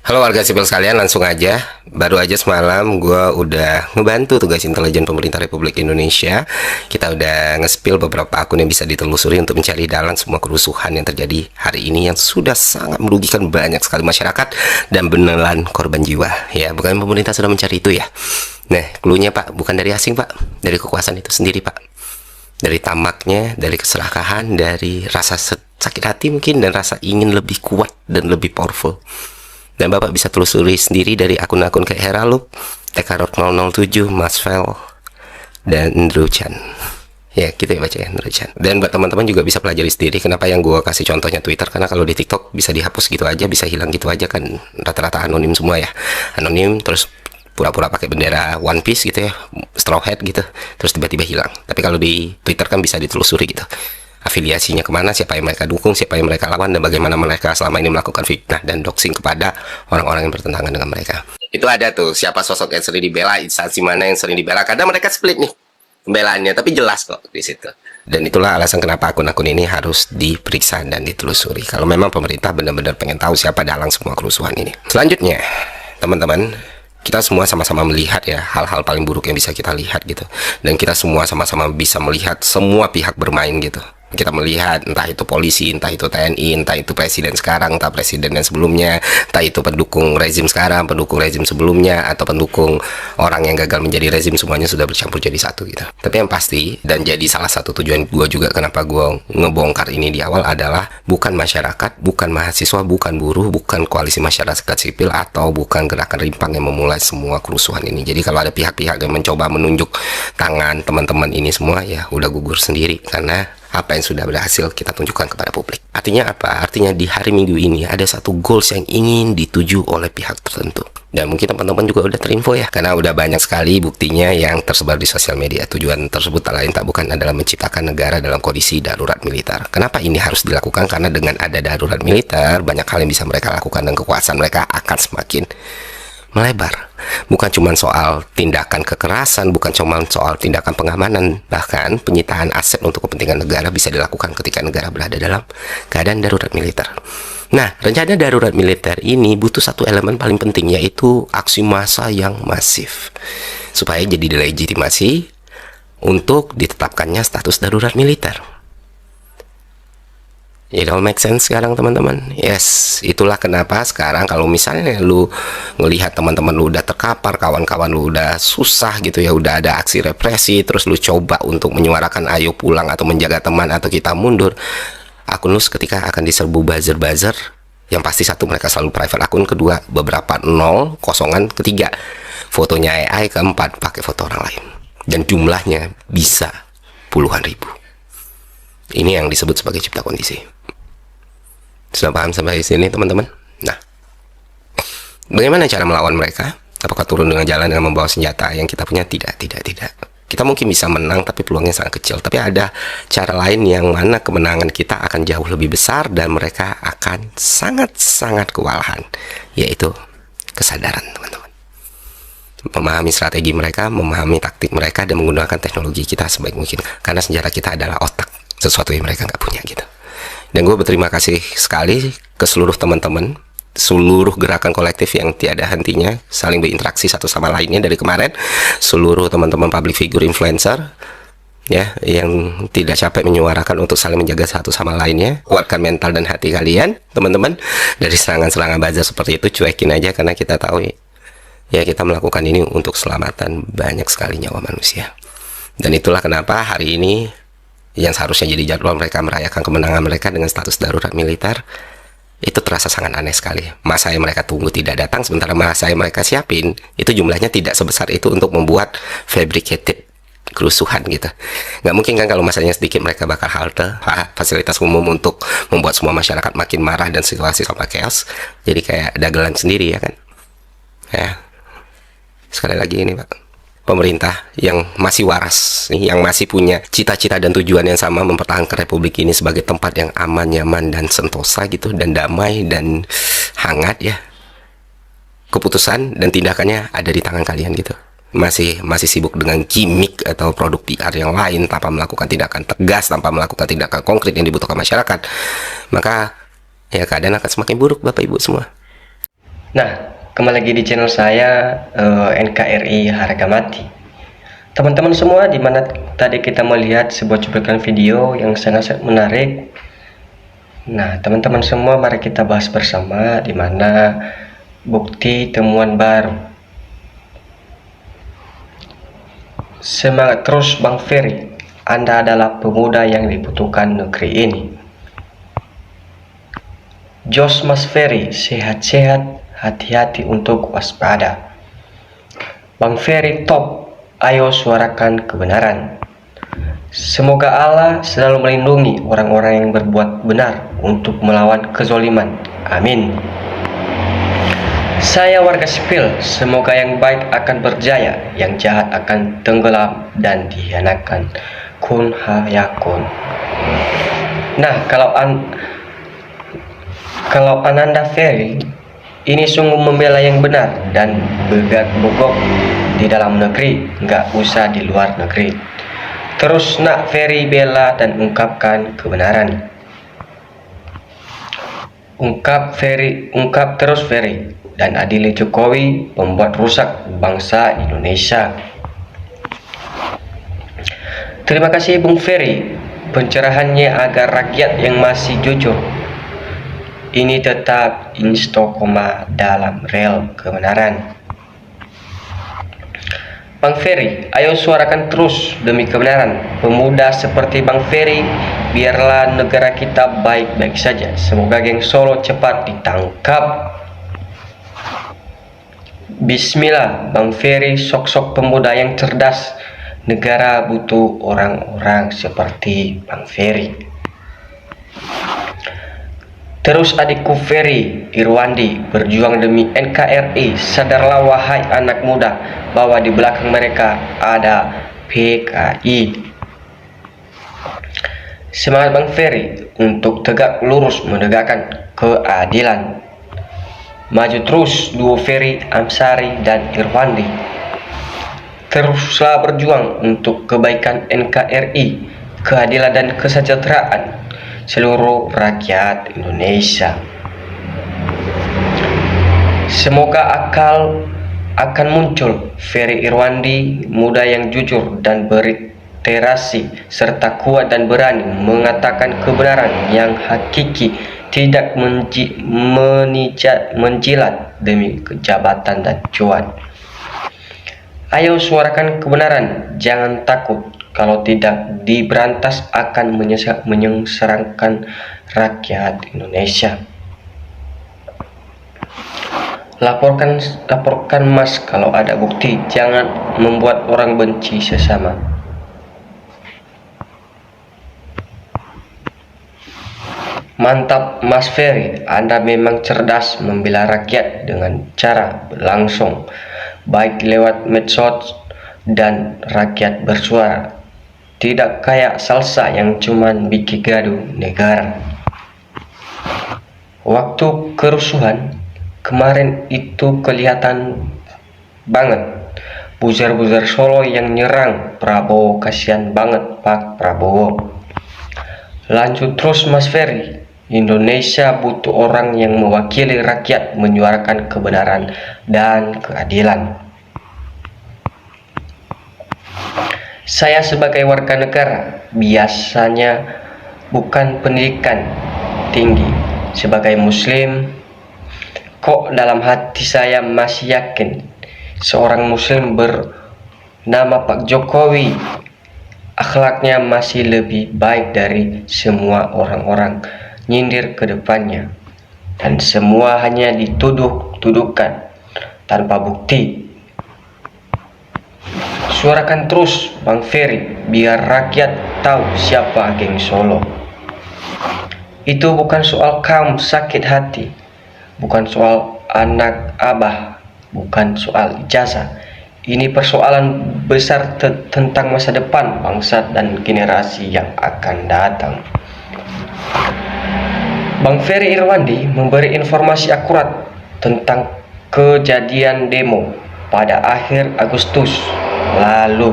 Halo warga sipil sekalian, langsung aja. Baru aja semalam gue udah ngebantu tugas intelijen pemerintah Republik Indonesia. Kita udah nge-spill beberapa akun yang bisa ditelusuri untuk mencari dalang semua kerusuhan yang terjadi hari ini yang sudah sangat merugikan banyak sekali masyarakat dan beneran korban jiwa. Ya, bukan pemerintah sudah mencari itu ya. Nah, cluenya Pak, bukan dari asing Pak, dari kekuasaan itu sendiri Pak. Dari tamaknya, dari keserakahan, dari rasa sakit hati mungkin, dan rasa ingin lebih kuat dan lebih powerful. Dan Bapak bisa telusuri sendiri dari akun-akun kayak Heraluk, Tekarot 007, Masvel, dan Andrew Chan. Ya, kita baca ya, Andrew Chan. Dan buat teman-teman juga bisa pelajari sendiri kenapa yang gue kasih contohnya Twitter, karena kalau di TikTok bisa dihapus gitu aja, bisa hilang gitu aja kan, rata-rata anonim semua ya. Anonim, terus pura-pura pakai bendera One Piece gitu ya, Straw Hat gitu, terus tiba-tiba hilang. Tapi kalau di Twitter kan bisa ditelusuri gitu, afiliasinya kemana, siapa yang mereka dukung, siapa yang mereka lawan, dan bagaimana mereka selama ini melakukan fitnah dan doxing kepada orang-orang yang bertentangan dengan mereka. Itu ada tuh, siapa sosok yang sering dibela, instansi mana yang sering dibela, kadang mereka split nih pembelaannya, tapi jelas kok di situ. Dan itulah alasan kenapa akun-akun ini harus diperiksa dan ditelusuri, kalau memang pemerintah benar-benar pengen tahu siapa dalang semua kerusuhan ini. Selanjutnya, teman-teman, kita semua sama-sama melihat ya hal-hal paling buruk yang bisa kita lihat gitu, dan kita semua sama-sama bisa melihat semua pihak bermain gitu. Kita melihat entah itu polisi, entah itu TNI, entah itu presiden sekarang, entah presiden yang sebelumnya, entah itu pendukung rezim sekarang, pendukung rezim sebelumnya, atau pendukung orang yang gagal menjadi rezim, semuanya sudah bercampur jadi satu gitu. Tapi yang pasti, dan jadi salah satu tujuan gue juga kenapa gue ngebongkar ini di awal adalah bukan masyarakat, bukan mahasiswa, bukan buruh, bukan koalisi masyarakat sipil, atau bukan gerakan rimpang yang memulai semua kerusuhan ini. Jadi kalau ada pihak-pihak yang mencoba menunjuk tangan teman-teman ini semua, ya udah gugur sendiri, karena apa yang sudah berhasil kita tunjukkan kepada publik. Artinya apa? Artinya di hari Minggu ini ada satu goals yang ingin dituju oleh pihak tertentu. Dan mungkin teman-teman juga udah terinfo ya, karena udah banyak sekali buktinya yang tersebar di sosial media. Tujuan tersebut tak lain tak bukan adalah menciptakan negara dalam kondisi darurat militer. Kenapa ini harus dilakukan? Karena dengan ada darurat militer, banyak hal yang bisa mereka lakukan dan kekuasaan mereka akan semakin melebar. Bukan cuma soal tindakan kekerasan, bukan cuma soal tindakan pengamanan, bahkan penyitaan aset untuk kepentingan negara bisa dilakukan ketika negara berada dalam keadaan darurat militer. Nah, rencana darurat militer ini butuh satu elemen paling penting, yaitu aksi massa yang masif, supaya jadi delegitimasi untuk ditetapkannya status darurat militer. It all make sense sekarang teman-teman. Yes, itulah kenapa sekarang kalau misalnya lu ngelihat teman-teman lu udah terkapar, kawan-kawan lu udah susah gitu ya, udah ada aksi represi, terus lu coba untuk menyuarakan ayo pulang atau menjaga teman atau kita mundur, akun lu seketika akan diserbu buzzer-buzzer. Yang pasti satu, mereka selalu private akun, kedua beberapa nol, kosongan, ketiga fotonya AI, keempat pakai foto orang lain, dan jumlahnya bisa puluhan ribu. Ini yang disebut sebagai cipta kondisi. Sudah paham sampai sini teman-teman? Nah, bagaimana cara melawan mereka? Apakah turun dengan jalan dengan membawa senjata yang kita punya? Tidak. Kita mungkin bisa menang, tapi peluangnya sangat kecil. Tapi ada cara lain yang mana kemenangan kita akan jauh lebih besar dan mereka akan sangat-sangat kewalahan, yaitu kesadaran teman-teman. Memahami strategi mereka, memahami taktik mereka, dan menggunakan teknologi kita sebaik mungkin. Karena senjata kita adalah otak, sesuatu yang mereka nggak punya gitu. Dan gue berterima kasih sekali ke seluruh teman-teman, seluruh gerakan kolektif yang tiada hentinya saling berinteraksi satu sama lainnya dari kemarin, seluruh teman-teman public figure influencer ya yang tidak capek menyuarakan untuk saling menjaga satu sama lainnya. Kuatkan mental dan hati kalian teman-teman dari serangan-serangan buzzer seperti itu. Cuekin aja, karena kita tahu ya kita melakukan ini untuk keselamatan banyak sekali nyawa manusia. Dan itulah kenapa hari ini yang seharusnya jadi jadwal mereka merayakan kemenangan mereka dengan status darurat militer, itu terasa sangat aneh sekali. Masa yang mereka tunggu tidak datang, sementara masa yang mereka siapin itu jumlahnya tidak sebesar itu untuk membuat fabricated kerusuhan gitu. Nggak mungkin kan kalau masanya sedikit mereka bakal halte fasilitas umum untuk membuat semua masyarakat makin marah dan situasi sama chaos. Jadi kayak dagelan sendiri ya kan. Ya, sekali lagi ini Pak, pemerintah yang masih waras, yang masih punya cita-cita dan tujuan yang sama, mempertahankan republik ini sebagai tempat yang aman, nyaman, dan sentosa gitu, dan damai, dan hangat ya. Keputusan dan tindakannya ada di tangan kalian gitu. Masih sibuk dengan gimmick atau produk PR yang lain, tanpa melakukan tindakan tegas, tanpa melakukan tindakan konkret yang dibutuhkan masyarakat, maka ya keadaan akan semakin buruk Bapak Ibu semua. Nah, kembali lagi di channel saya, NKRI Harga Mati. Teman-teman semua, di mana tadi kita melihat sebuah cuplikan video yang sangat menarik. Nah, teman-teman semua, mari kita bahas bersama di mana bukti temuan baru. Semangat terus Bang Ferry, Anda adalah pemuda yang dibutuhkan negeri ini. Jos Mas Ferry, sehat-sehat, hati-hati untuk waspada. Bang Ferry top, ayo suarakan kebenaran. Semoga Allah selalu melindungi orang-orang yang berbuat benar untuk melawan kezoliman. Amin. Saya warga sipil, semoga yang baik akan berjaya, yang jahat akan tenggelam dan dihianatkan. Kun hayakun. Nah, kalau Ananda Ferry ini sungguh membela yang benar dan begak-bogok di dalam negeri, nggak usah di luar negeri. Terus nak Ferry bela dan ungkapkan kebenaran. Ungkap terus Ferry dan adili Jokowi membuat rusak bangsa Indonesia. Terima kasih Bung Ferry pencerahannya agar rakyat yang masih jujur ini tetap istiqomah dalam rel kebenaran. Bang Ferry, ayo suarakan terus demi kebenaran. Pemuda seperti Bang Ferry, biarlah negara kita baik-baik saja. Semoga geng Solo cepat ditangkap. Bismillah, Bang Ferry sok-sok pemuda yang cerdas. Negara butuh orang-orang seperti Bang Ferry. Terus adikku Ferry Irwandi berjuang demi NKRI. Sadarlah wahai anak muda bahwa di belakang mereka ada PKI. Semangat Bang Ferry untuk tegak lurus menegakkan keadilan. Maju terus duo Ferry, Amsari dan Irwandi. Teruslah berjuang untuk kebaikan NKRI, keadilan dan kesejahteraan seluruh rakyat Indonesia. Semoga akal akan muncul Ferry Irwandi, muda yang jujur dan berliterasi serta kuat dan berani mengatakan kebenaran yang hakiki, tidak menjilat demi jabatan dan cuan. Ayo suarakan kebenaran, jangan takut. Kalau tidak diberantas akan menyengsarakan rakyat Indonesia. Laporkan Mas kalau ada bukti, jangan membuat orang benci sesama. Mantap Mas Ferry, Anda memang cerdas membela rakyat dengan cara langsung, baik lewat medsos dan rakyat bersuara. Tidak kayak salsa yang cuman bikin gaduh negara. Waktu kerusuhan kemarin itu kelihatan banget buzar-buzar Solo yang nyerang Prabowo. Kasihan banget Pak Prabowo. Lanjut terus Mas Ferry. Indonesia butuh orang yang mewakili rakyat menyuarakan kebenaran dan keadilan. Saya sebagai warga negara biasanya bukan pendidikan tinggi. Sebagai muslim, kok dalam hati saya masih yakin seorang muslim bernama Pak Jokowi akhlaknya masih lebih baik dari semua orang-orang nyindir ke depannya. Dan semua hanya dituduh-tuduhkan tanpa bukti. Suarakan terus Bang Ferry biar rakyat tahu siapa geng Solo. Itu bukan soal kaum sakit hati, bukan soal anak abah, bukan soal ijazah. Ini persoalan besar tentang masa depan bangsa dan generasi yang akan datang. Bang Ferry Irwandi memberi informasi akurat tentang kejadian demo pada akhir Agustus lalu.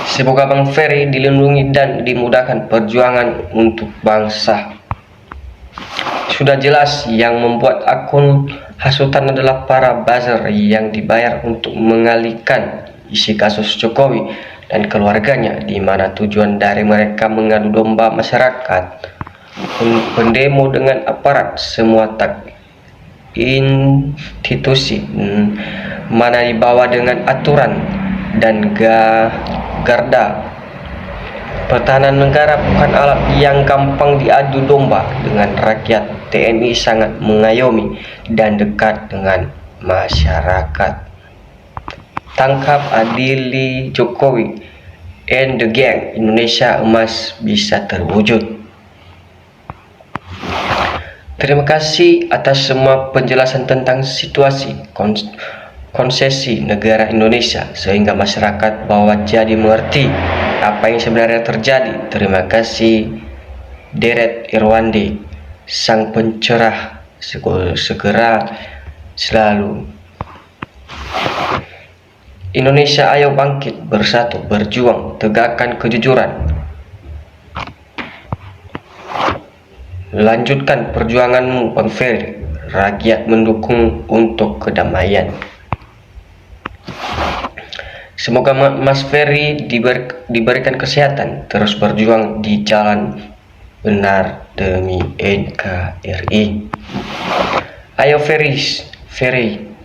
Semoga Bang Ferry dilindungi dan dimudahkan perjuangan untuk bangsa. Sudah jelas yang membuat akun hasutan adalah para buzzer yang dibayar untuk mengalihkan isi kasus Jokowi dan keluarganya, di mana tujuan dari mereka mengadu domba masyarakat, pendemo dengan aparat, semua institusi mana dibawa dengan aturan dan garda. Pertahanan negara bukan alat yang gampang diadu domba dengan rakyat. TNI sangat mengayomi dan dekat dengan masyarakat. Tangkap, adili Jokowi and the gang. Indonesia emas bisa terwujud. Terima kasih atas semua penjelasan tentang situasi konsesi negara Indonesia, sehingga masyarakat bawah jadi mengerti apa yang sebenarnya terjadi. Terima kasih Deret Irwandi, sang pencerah, segera selalu. Indonesia, ayo bangkit, bersatu, berjuang, tegakkan kejujuran. Lanjutkan perjuanganmu, Bang Ferry. Rakyat mendukung untuk kedamaian. Semoga Mas Ferry diberikan kesehatan, terus berjuang di jalan benar demi NKRI. Ayo Ferry,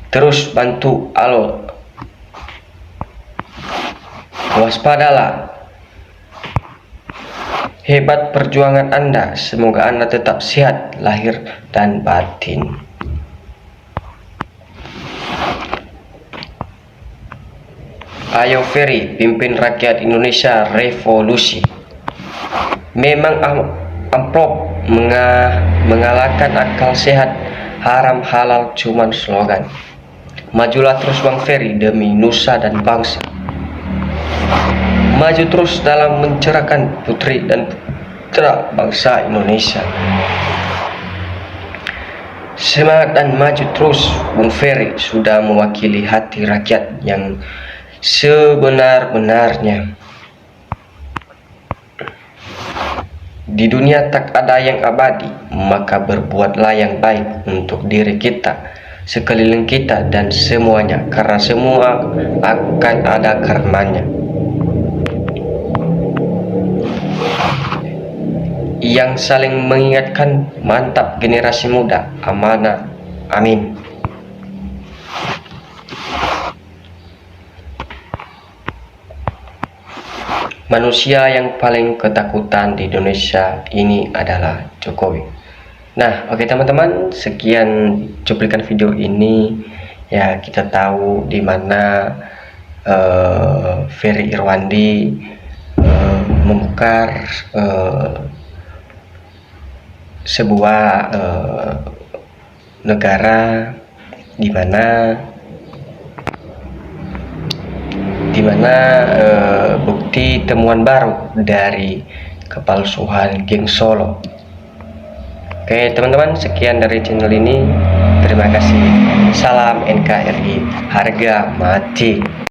terus bantu Alo. Waspadalah. Hebat perjuangan Anda, semoga Anda tetap sehat lahir dan batin. Ayo Ferry, pimpin rakyat Indonesia revolusi. Memang amplop mengalahkan akal sehat, haram halal cuman slogan. Majulah terus Bang Ferry demi nusa dan bangsa. Maju terus dalam mencerahkan putri dan putra bangsa Indonesia. Semangat dan maju terus, Bang Ferry sudah mewakili hati rakyat yang sebenar-benarnya. Di dunia tak ada yang abadi, maka berbuatlah yang baik untuk diri kita, sekeliling kita, dan semuanya, karena semua akan ada karenanya. Yang saling mengingatkan, mantap generasi muda, amanah, amin. Manusia yang paling ketakutan di Indonesia ini adalah Jokowi. Nah, oke teman-teman, sekian cuplikan video ini. Ya, kita tahu di mana Ferry Irwandi membongkar sebuah negara di mana bukti temuan baru dari kepalsuan geng Solo. Oke teman-teman, sekian dari channel ini. Terima kasih. Salam NKRI, harga mati.